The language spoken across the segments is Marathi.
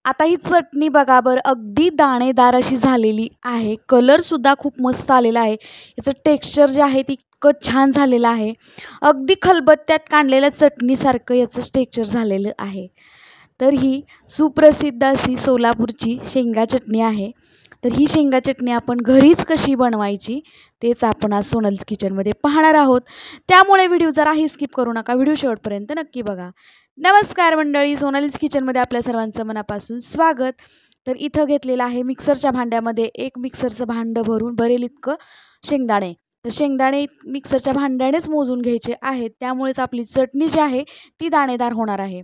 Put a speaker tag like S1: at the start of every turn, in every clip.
S1: आता ही चटणी बघा बरं, अगदी दाणेदार अशी झालेली आहे. कलरसुद्धा खूप मस्त आलेला आहे. याचं टेक्स्चर जे आहे ते इतकं छान झालेलं आहे. अगदी खलबत्त्यात काढलेल्या चटणीसारखं याचं टेक्स्चर झालेलं आहे. तर ही सुप्रसिद्ध अशी सोलापूरची शेंगा चटणी आहे. तर ही शेंगा चटणी आपण घरीच कशी बनवायची तेच आपण आज सोनालीज किचनमध्ये पाहणार आहोत. त्यामुळे व्हिडिओ जराही स्किप करू नका, व्हिडिओ शेवटपर्यंत नक्की बघा. नमस्कार मंडळी, सोनालीज किचनमध्ये आपल्या सर्वांचं मनापासून स्वागत. तर इथं घेतलेलं आहे मिक्सरच्या भांड्यामध्ये एक मिक्सरचं भांडं भरेल इतकं शेंगदाणे. तर शेंगदाणे मिक्सरच्या भांड्यानेच मोजून घ्यायचे आहेत, त्यामुळेच आपली चटणी जी आहे ती दाणेदार होणार आहे.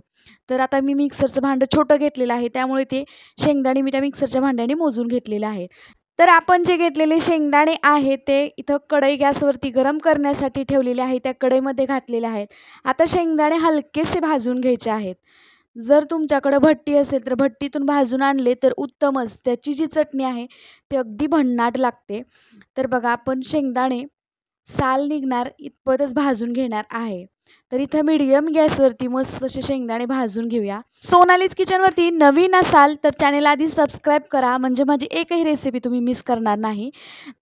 S1: तर आता मी मिक्सरचं भांडं छोटं घेतलेलं आहे, त्यामुळे ते शेंगदाणे मी त्या मिक्सरच्या भांड्याने मोजून घेतलेलं आहे. तर आपण जे घेतलेले शेंगदाणे आहे ते इथं कढई गॅसवरती गरम करण्यासाठी ठेवलेले आहे, त्या कढईमध्ये घातलेले आहेत. आता शेंगदाणे हलकेसे भाजून घ्यायचे आहेत. जर तुमच्याकडं भट्टी असेल तर भट्टीतून भाजून आणले तर उत्तमच. त्याची जी चटणी आहे ती अगदी भन्नाट लागते. तर बघा, आपण शेंगदाणे साल निघणार इतपतच भाजून घेणार आहे. तर इथं मीडियम गॅसवरती मस्त असे शेंगदाणे भाजून घेऊया. सोनालीज किचनवरती नवीन असाल तर चॅनेल आधी सबस्क्राईब करा, म्हणजे माझी एकही रेसिपी तुम्ही मिस करणार नाही.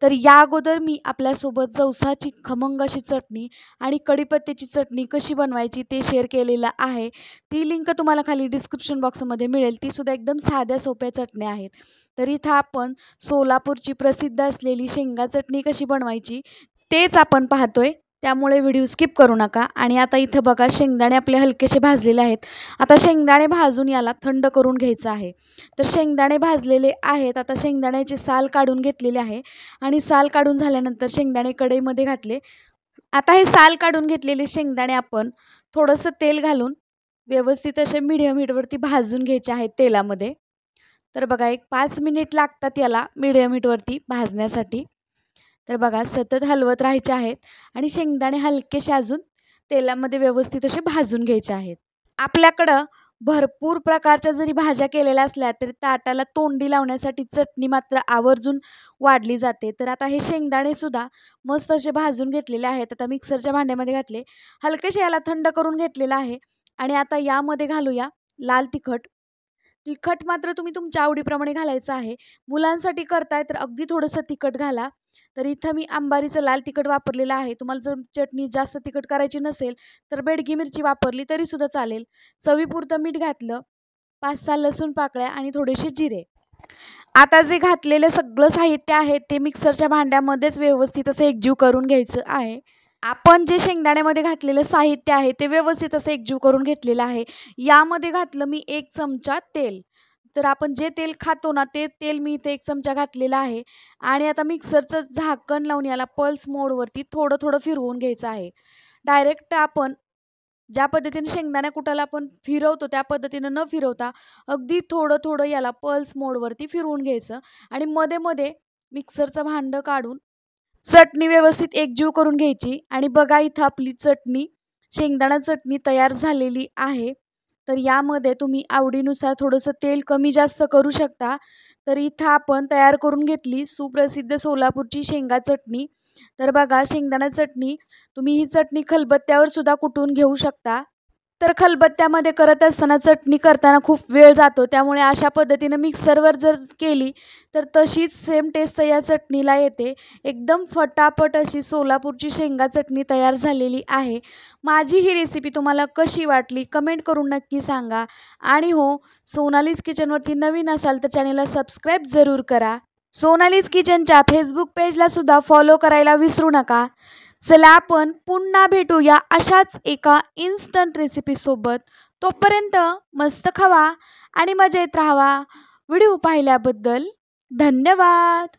S1: तर या अगोदर मी आपल्यासोबत जवसाची खमंग अशी चटणी आणि कढीपत्त्याची चटणी कशी बनवायची ते शेअर केलेलं आहे. ती लिंक तुम्हाला खाली डिस्क्रिप्शन बॉक्समध्ये मिळेल. तीसुद्धा एकदम साध्या सोप्या चटण्या आहेत. तर इथं आपण सोलापूरची प्रसिद्ध असलेली शेंगा चटणी कशी बनवायची तेच आपण पाहतोय, त्यामुळे व्हिडिओ स्किप करू नका. आणि आता इथं बघा, शेंगदाणे आपले हलकेसे भाजलेले आहेत. आता शेंगदाणे भाजून याला थंड करून घ्यायचं आहे. तर शेंगदाणे भाजलेले आहेत. आता शेंगदाण्याचे साल काढून घेतलेले आहे आणि साल काढून झाल्यानंतर शेंगदाणे कढईमध्ये घातले. आता हे साल काढून घेतलेले शेंगदाणे आपण थोडंसं तेल घालून व्यवस्थित असे मीडियम हीटवरती भाजून घ्यायचे आहेत तेलामध्ये. तर बघा, एक 5 मिनिट लागतात याला मीडियम हीटवरती भाजण्यासाठी. तर बघा, सतत हलवत राहायचे आहेत आणि शेंगदाणे हलकेसे अजून तेलामध्ये व्यवस्थित असे भाजून घ्यायचे आहेत. आपल्याकडं भरपूर प्रकारच्या जरी भाज्या केलेल्या असल्या तरी ताटाला तोंडी लावण्यासाठी चटणी मात्र आवर्जून वाढली जाते. तर आता हे शेंगदाणे सुद्धा मस्त असे भाजून घेतलेले आहेत. आता मिक्सरच्या भांड्यामध्ये घातले, हलकेसे याला थंड करून घेतलेलं आहे. आणि आता यामध्ये घालूया लाल तिखट. तिखट मात्र तुम्ही तुमच्या आवडीप्रमाणे घालायचं आहे. मुलांसाठी करताय तर अगदी थोडंसं तिखट घाला. तर इथं मी अंबारीचं लाल तिखट वापरलेलं आहे. तुम्हाला जर चटणी जास्त तिखट करायची नसेल तर बेडगी मिरची वापरली तरीसुद्धा चालेल. चवीपुरतं मीठ घातलं, 5-6 लसूण पाकळ्या आणि थोडेसे जिरे. आता जे घातलेलं सगळं साहित्य आहे ते मिक्सरच्या भांड्यामध्येच व्यवस्थित असं एकजीव करून घ्यायचं आहे. आपण जे शेंगदाण्यामध्ये घातलेलं साहित्य आहे ते व्यवस्थित असं एकजीव करून घेतलेलं आहे. यामध्ये घातलं मी 1 चमचा तेल. तर आपण जे तेल खातो ना ते तेल मी इथे 1 चमचा घातलेलं आहे. आणि आता मिक्सरचं झाकण लावून याला पल्स मोडवरती थोडं थोडं फिरवून घ्यायचं आहे. डायरेक्ट आपण ज्या पद्धतीने शेंगदाण्या कुटाला आपण फिरवतो त्या पद्धतीनं न फिरवता अगदी थोडं थोडं याला पल्स मोडवरती फिरवून घ्यायचं. आणि मध्ये मध्ये मिक्सरचं भांडं काढून चटणी व्यवस्थित एकजीव करून घ्यायची. आणि बघा, इथं आपली चटणी, शेंगदाणा चटणी तयार झालेली आहे. तर यामध्ये तुम्ही आवडीनुसार थोडंसं तेल कमी जास्त करू शकता. तर इथं आपण तयार करून घेतली सुप्रसिद्ध सोलापूरची शेंगा चटणी. तर बघा, शेंगदाणा चटणी तुम्ही ही चटणी खलबत्त्यावर सुद्धा कुटून घेऊ शकता. तर खलबत्त्यामध्ये करत असताना चटणी करताना खूप वेळ जातो, त्यामुळे अशा पद्धतीनं मिक्सरवर जर केली तर तशीच सेम टेस्ट या चटणीला येते. एकदम फटाफट अशी सोलापूरची शेंगा चटणी तयार झालेली आहे. माझी ही रेसिपी तुम्हाला कशी वाटली कमेंट करून नक्की सांगा. आणि हो, सोनालीज किचनवरती नवीन असाल तर चॅनेलला सबस्क्राईब जरूर करा. सोनालीज किचनच्या फेसबुक पेजला सुद्धा फॉलो करायला विसरू नका. चला, आपण पुन्हा भेटूया अशाच एका इन्स्टंट रेसिपीसोबत. तोपर्यंत मस्त खावा आणि मजेत राहावा. व्हिडिओ पाहिल्याबद्दल धन्यवाद.